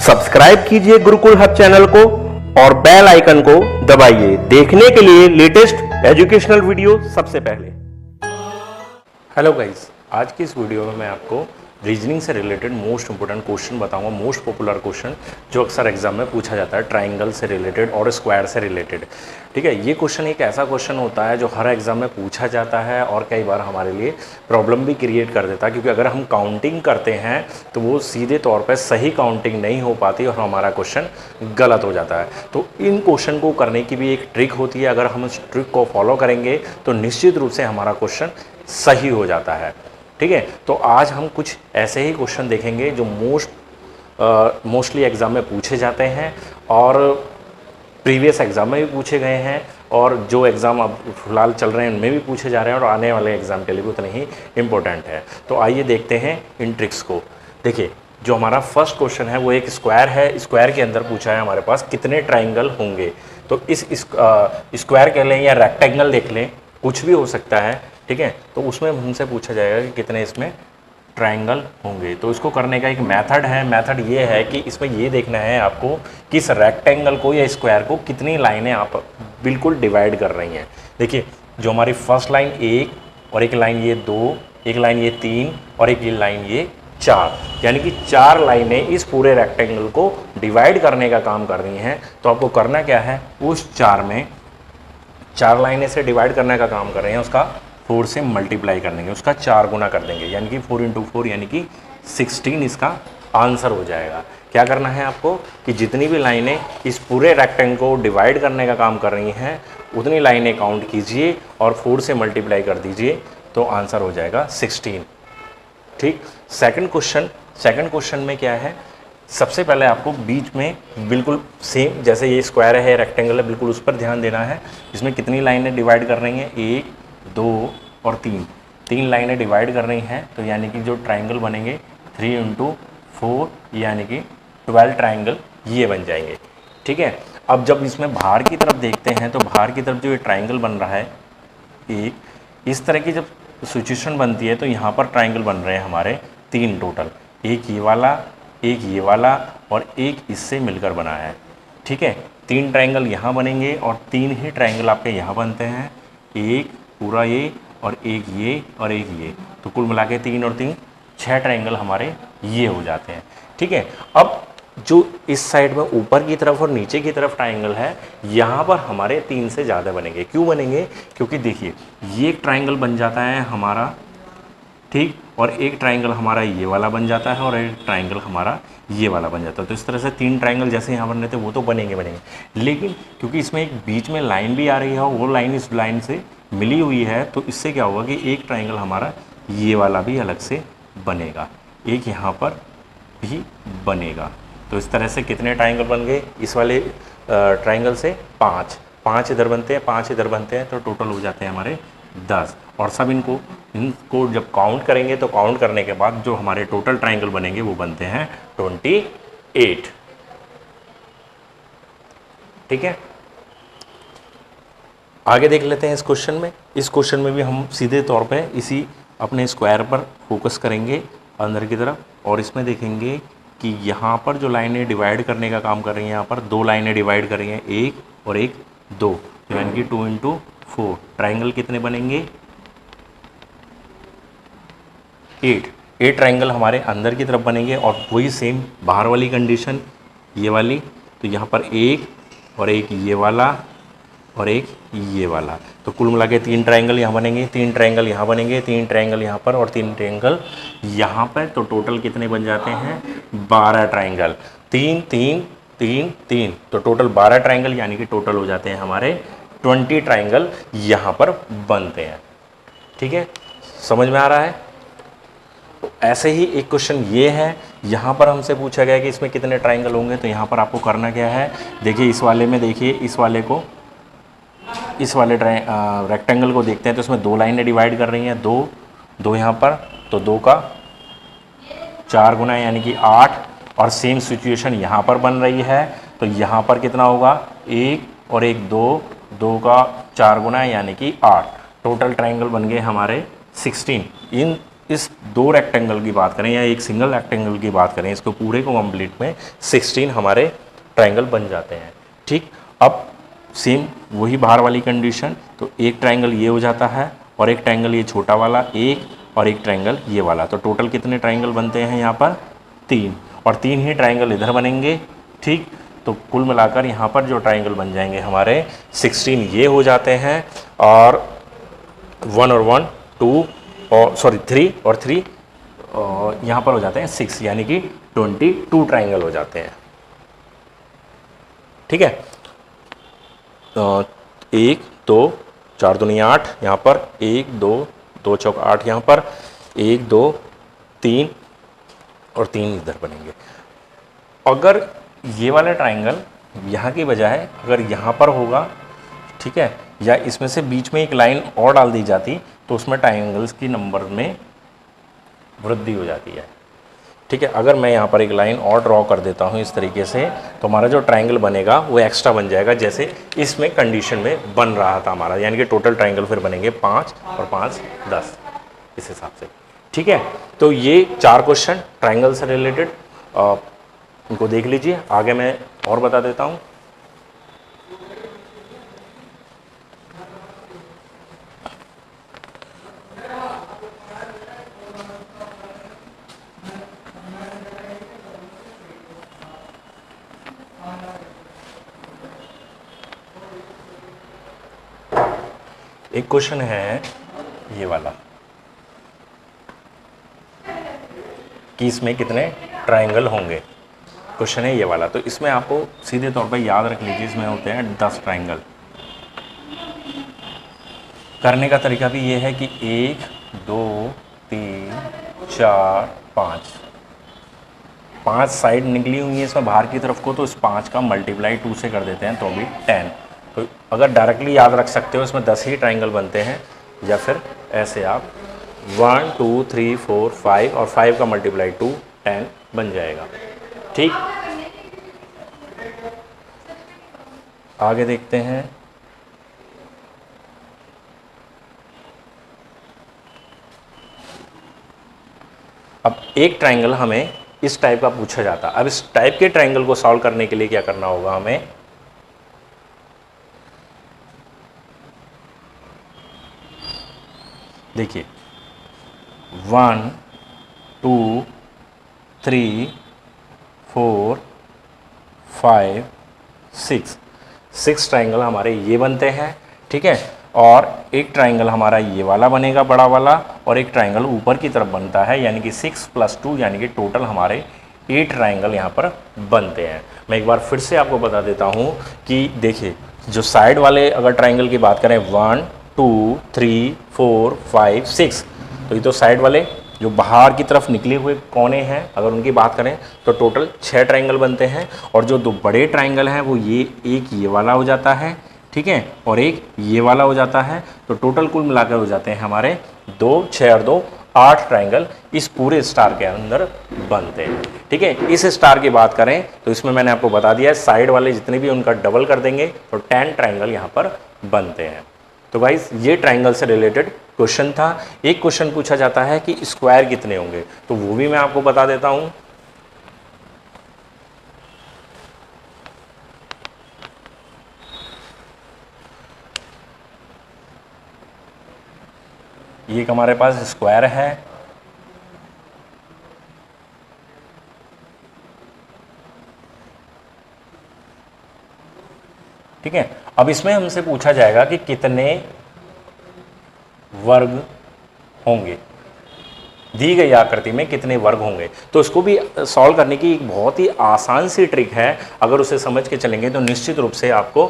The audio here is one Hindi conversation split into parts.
सब्सक्राइब कीजिए गुरुकुल हब चैनल को और बेल आइकन को दबाइए देखने के लिए लेटेस्ट एजुकेशनल वीडियो सबसे पहले। हेलो गाइस, आज की इस वीडियो में मैं आपको रीजनिंग से रिलेटेड मोस्ट इंपोर्टेंट क्वेश्चन बताऊंगा। मोस्ट पॉपुलर क्वेश्चन जो अक्सर एग्जाम में पूछा जाता है, ट्राइंगल से रिलेटेड और स्क्वायर से रिलेटेड। ठीक है, ये क्वेश्चन एक ऐसा क्वेश्चन होता है जो हर एग्जाम में पूछा जाता है और कई बार हमारे लिए प्रॉब्लम भी क्रिएट कर देता है, क्योंकि अगर हम काउंटिंग करते हैं तो वो सीधे तौर पर सही काउंटिंग नहीं हो पाती और हमारा क्वेश्चन गलत हो जाता है। तो इन क्वेश्चन को करने की भी एक ट्रिक होती है। अगर हम उस ट्रिक को फॉलो करेंगे तो निश्चित रूप से हमारा क्वेश्चन सही हो जाता है। ठीक है, तो आज हम कुछ ऐसे ही क्वेश्चन देखेंगे जो मोस्टली एग्ज़ाम में पूछे जाते हैं और प्रीवियस एग्ज़ाम में भी पूछे गए हैं, और जो एग्ज़ाम अब फिलहाल चल रहे हैं उनमें भी पूछे जा रहे हैं और आने वाले एग्ज़ाम के लिए भी उतने ही इम्पोर्टेंट है। तो आइए देखते हैं इन ट्रिक्स को। देखिए, जो हमारा फर्स्ट क्वेश्चन है वो एक स्क्वायर है। स्क्वायर के अंदर पूछा है हमारे पास कितने ट्राइंगल होंगे। तो इस स्क्वायर कह लें या रेक्टेंगल देख लें, कुछ भी हो सकता है। ठीक है, तो उसमें हमसे पूछा जाएगा कि कितने इसमें ट्राइंगल होंगे। तो इसको करने का एक मेथड है। मेथड ये है कि इसमें ये देखना है आपको कि इस रेक्टेंगल को या स्क्वायर को कितनी लाइनें आप बिल्कुल डिवाइड कर रही हैं। देखिए, जो हमारी फर्स्ट लाइन 1 और एक लाइन ये 2, एक लाइन ये 3 और एक ये लाइन ये 4, यानी कि 4 लाइनें इस पूरे रेक्टेंगल को डिवाइड करने का काम कर रही हैं। तो आपको करना क्या है, उस 4 लाइनें से डिवाइड करने का काम कर रहे हैं, उसका 4 से मल्टीप्लाई कर देंगे, उसका 4 गुना कर देंगे, यानी कि 4 × 4 यानी कि 16 इसका आंसर हो जाएगा। क्या करना है आपको कि जितनी भी लाइनें इस पूरे रेक्टेंगल को डिवाइड करने का काम कर रही हैं उतनी लाइनें काउंट कीजिए और 4 से मल्टीप्लाई कर दीजिए, तो आंसर हो जाएगा 16। ठीक, सेकंड क्वेश्चन में क्या है, सबसे पहले आपको बीच में बिल्कुल सेम जैसे ये स्क्वायर है, रेक्टेंगल है, बिल्कुल उस पर ध्यान देना है। इसमें कितनी लाइनें डिवाइड कर रही हैं, 1, 2 और 3 लाइनें डिवाइड कर रही हैं। तो यानी कि जो ट्राइंगल बनेंगे 3 × 4 यानी कि 12 ट्राइंगल ये बन जाएंगे। ठीक है, अब जब इसमें बाहर की तरफ देखते हैं तो बाहर की तरफ जो ये ट्राइंगल बन रहा है, एक इस तरह की जब सिचुएशन बनती है तो यहाँ पर ट्राइंगल बन रहे हैं हमारे 3 टोटल, एक ये वाला, एक ये वाला और एक इससे मिलकर बना है। ठीक है, 3 ट्राइंगल यहाँ बनेंगे और 3 ही ट्राइंगल आपके यहाँ बनते हैं, एक पूरा ये और एक ये और एक ये। तो कुल मिला के 3 और 3 6 ट्राइंगल हमारे ये हो जाते हैं। ठीक है, अब जो इस साइड में ऊपर की तरफ और नीचे की तरफ ट्राइंगल है, यहाँ पर हमारे 3 से ज़्यादा बनेंगे। क्यों बनेंगे, क्योंकि देखिए ये एक ट्राइंगल बन जाता है हमारा, ठीक, और एक ट्राइंगल हमारा ये वाला बन जाता है और एक ट्राइंगल हमारा ये वाला बन जाता है। तो इस तरह से 3 ट्राइंगल जैसे यहाँ बन रहे थे वो तो बनेंगे। लेकिन क्योंकि इसमें एक बीच में लाइन भी आ रही है और वो लाइन इस लाइन से मिली हुई है, तो इससे क्या होगा कि एक ट्राइंगल हमारा ये वाला भी अलग से बनेगा, एक यहाँ पर भी बनेगा। तो इस तरह से कितने ट्राइंगल बन गए, इस वाले ट्राइंगल से 5 इधर बनते हैं, 5 इधर बनते हैं, तो टोटल हो जाते हैं हमारे 10। और सब इनको जब काउंट करेंगे तो काउंट करने के बाद जो हमारे टोटल ट्राइंगल बनेंगे वो बनते हैं 28। ठीक है, आगे देख लेते हैं इस क्वेश्चन में। इस क्वेश्चन में भी हम सीधे तौर पे इसी अपने स्क्वायर पर फोकस करेंगे अंदर की तरफ, और इसमें देखेंगे कि यहाँ पर जो लाइनें डिवाइड करने का काम कर रही हैं, यहाँ पर 2 लाइनें डिवाइड कर रही हैं, एक और एक 2, यानी कि 2 × 4 ट्राइंगल कितने बनेंगे, 8 ट्राइंगल हमारे अंदर की तरफ बनेंगे। और वही सेम बाहर वाली कंडीशन ये वाली, तो यहाँ पर एक और एक ये वाला और एक ये वाला, तो कुल मिला के 3 ट्राइंगल यहाँ बनेंगे, 3 ट्राइंगल यहाँ बनेंगे, 3 ट्राइंगल यहाँ पर और 3 ट्राइंगल यहाँ पर। तो टोटल कितने बन जाते हैं, 12 ट्राइंगल, 3 3 3 3, तो टोटल 12 ट्राइंगल, यानी कि टोटल हो जाते हैं हमारे 20 ट्राइंगल यहाँ पर बनते हैं। ठीक है, समझ में आ रहा है। तो ऐसे ही एक क्वेश्चन ये है, यहाँ पर हमसे पूछा गया कि इसमें कितने ट्राइंगल होंगे। तो यहाँ पर आपको करना क्या है, देखिए इस वाले में, देखिए इस वाले रेक्टेंगल को देखते हैं तो इसमें 2 लाइनें डिवाइड कर रही हैं, 2 यहाँ पर, तो 2 का 4 गुना यानी कि 8। और सेम सिचुएशन यहाँ पर बन रही है, तो यहाँ पर कितना होगा, 1 और एक 2 का 4 गुना यानी कि 8। टोटल ट्राइंगल बन गए हमारे 16। इन इस दो रेक्टेंगल की बात करें या एक सिंगल रेक्टेंगल की बात करें, इसको पूरे को कंप्लीट में 16 हमारे ट्राइंगल बन जाते हैं। ठीक, अब सेम वही बाहर वाली कंडीशन, तो एक ट्राइंगल ये हो जाता है और एक ट्राइंगल ये छोटा वाला एक और एक ट्राइंगल ये वाला, तो टोटल कितने ट्राइंगल बनते हैं यहाँ पर 3, और 3 ही ट्राइंगल इधर बनेंगे। ठीक, तो कुल मिलाकर यहाँ पर जो ट्राइंगल बन जाएंगे हमारे 16 ये हो जाते हैं, और 1 और 1 2 और सॉरी 3 और 3 यहाँ पर हो जाते हैं 6, यानी कि 22 ट्राइंगल हो जाते हैं। ठीक है, तो 1 2 4 दूनी 8, यहाँ पर 1 2 2 चौक 8, यहाँ पर 1 2 3 और 3 इधर बनेंगे। अगर ये वाला ट्राइंगल यहाँ की बजाय अगर यहाँ पर होगा, ठीक है, या इसमें से बीच में एक लाइन और डाल दी जाती तो उसमें ट्राइंगल्स की नंबर में वृद्धि हो जाती है। ठीक है, अगर मैं यहाँ पर एक लाइन और ड्रॉ कर देता हूँ इस तरीके से, तो हमारा जो ट्राइंगल बनेगा वो एक्स्ट्रा बन जाएगा, जैसे इसमें कंडीशन में बन रहा था हमारा, यानी कि टोटल ट्राइंगल फिर बनेंगे 5 और 5 10 इस हिसाब से। ठीक है, तो ये 4 क्वेश्चन ट्राइंगल से रिलेटेड इनको देख लीजिए। आगे मैं और बता देता हूँ। एक क्वेश्चन है ये वाला कि इसमें कितने ट्राइंगल होंगे, क्वेश्चन है ये वाला। तो इसमें आपको सीधे तौर पर याद रख लीजिए, इसमें होते हैं 10 ट्राइंगल। करने का तरीका भी ये है कि 1 2 3 4 5 साइड निकली हुई है इसमें बाहर की तरफ को, तो इस 5 का मल्टीप्लाई 2 से कर देते हैं तो भी 10। तो अगर डायरेक्टली याद रख सकते हो इसमें 10 ही ट्राइंगल बनते हैं, या फिर ऐसे आप 1 2 3 4 5 और 5 का मल्टीप्लाई 2 10 बन जाएगा। ठीक, आगे देखते हैं। अब एक ट्राइंगल हमें इस टाइप का पूछा जाता। अब इस टाइप के ट्राइंगल को सॉल्व करने के लिए क्या करना होगा हमें, देखिए 1 2 3 4 5 6 ट्राइंगल हमारे ये बनते हैं। ठीक है, और एक ट्राइंगल हमारा ये वाला बनेगा बड़ा वाला, और एक ट्राइंगल ऊपर की तरफ बनता है, यानी कि 6 + 2 यानी कि टोटल हमारे 8 ट्राइंगल यहाँ पर बनते हैं। मैं एक बार फिर से आपको बता देता हूँ कि देखिए जो साइड वाले अगर ट्राइंगल की बात करें 1 2 3 4 5 6, तो ये तो साइड वाले जो बाहर की तरफ निकले हुए कोने हैं अगर उनकी बात करें तो टोटल 6 ट्राइंगल बनते हैं, और जो 2 बड़े ट्राइंगल हैं वो एक ये वाला हो जाता है, ठीक है, और एक ये वाला हो जाता है। तो टोटल कुल मिलाकर हो जाते हैं हमारे 2 6 और 2 8 ट्राइंगल इस पूरे स्टार के अंदर बनते हैं। ठीक है, इस स्टार की बात करें तो इसमें मैंने आपको बता दिया है साइड वाले जितने भी उनका डबल कर देंगे तो 10 ट्राइंगल यहाँ पर बनते हैं। तो गाइस ये ट्राइंगल से रिलेटेड क्वेश्चन था। एक क्वेश्चन पूछा जाता है कि स्क्वायर कितने होंगे, तो वो भी मैं आपको बता देता हूं। ये एक हमारे पास स्क्वायर है, ठीक है। अब इसमें हमसे पूछा जाएगा कि कितने वर्ग होंगे, दी गई आकृति में कितने वर्ग होंगे। तो इसको भी सॉल्व करने की एक बहुत ही आसान सी ट्रिक है, अगर उसे समझ के चलेंगे तो निश्चित रूप से आपको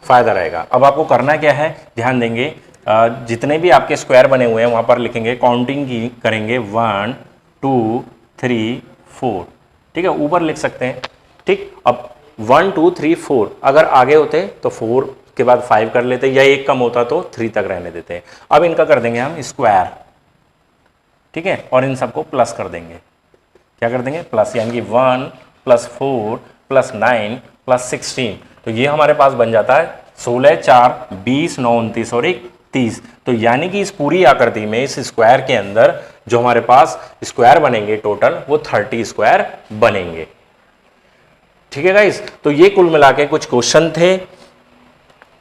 फायदा रहेगा। अब आपको करना क्या है, ध्यान देंगे, जितने भी आपके स्क्वायर बने हुए हैं वहां पर लिखेंगे, काउंटिंग की करेंगे 1 2 3 4, ठीक है, ऊपर लिख सकते हैं। ठीक, अब 1 2 3 4 अगर आगे होते तो 4 के बाद 5 कर लेते, या एक कम होता तो 3 तक रहने देते। अब इनका कर देंगे हम स्क्वायर, ठीक है, और इन सबको प्लस कर देंगे। क्या कर देंगे, प्लस, यानी कि 1 + 4 + 9 + 16, तो ये हमारे पास बन जाता है 16 4 20 9 29 और 1 30। तो यानी कि इस पूरी आकृति में इस स्क्वायर के अंदर जो हमारे पास स्क्वायर बनेंगे टोटल वो 30 स्क्वायर बनेंगे। ठीक है गाइस, तो ये कुल मिला के कुछ क्वेश्चन थे,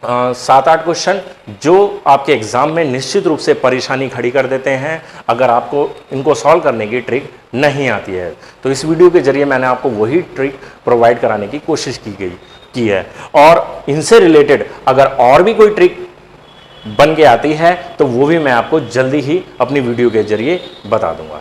7-8 क्वेश्चन जो आपके एग्जाम में निश्चित रूप से परेशानी खड़ी कर देते हैं अगर आपको इनको सॉल्व करने की ट्रिक नहीं आती है। तो इस वीडियो के जरिए मैंने आपको वही ट्रिक प्रोवाइड कराने की कोशिश की है और इनसे रिलेटेड अगर और भी कोई ट्रिक बन के आती है तो वो भी मैं आपको जल्दी ही अपनी वीडियो के जरिए बता दूंगा।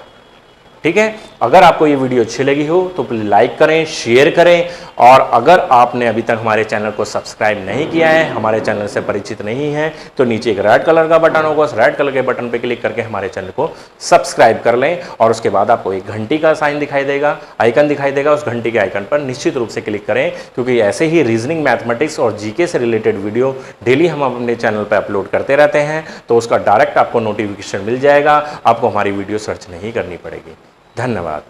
ठीक है, अगर आपको ये वीडियो अच्छी लगी हो तो प्लीज लाइक करें, शेयर करें, और अगर आपने अभी तक हमारे चैनल को सब्सक्राइब नहीं किया है, हमारे चैनल से परिचित नहीं है, तो नीचे एक रेड कलर का बटन होगा, उस रेड कलर के बटन पे क्लिक करके हमारे चैनल को सब्सक्राइब कर लें और उसके बाद आपको एक घंटी का साइन दिखाई देगा, आइकन दिखाई देगा, उस घंटी के आइकन पर निश्चित रूप से क्लिक करें, क्योंकि ऐसे ही रीजनिंग, मैथमेटिक्स और जीके से रिलेटेड वीडियो डेली हम अपने चैनल पर अपलोड करते रहते हैं, तो उसका डायरेक्ट आपको नोटिफिकेशन मिल जाएगा, आपको हमारी वीडियो सर्च नहीं करनी पड़ेगी। धन्यवाद।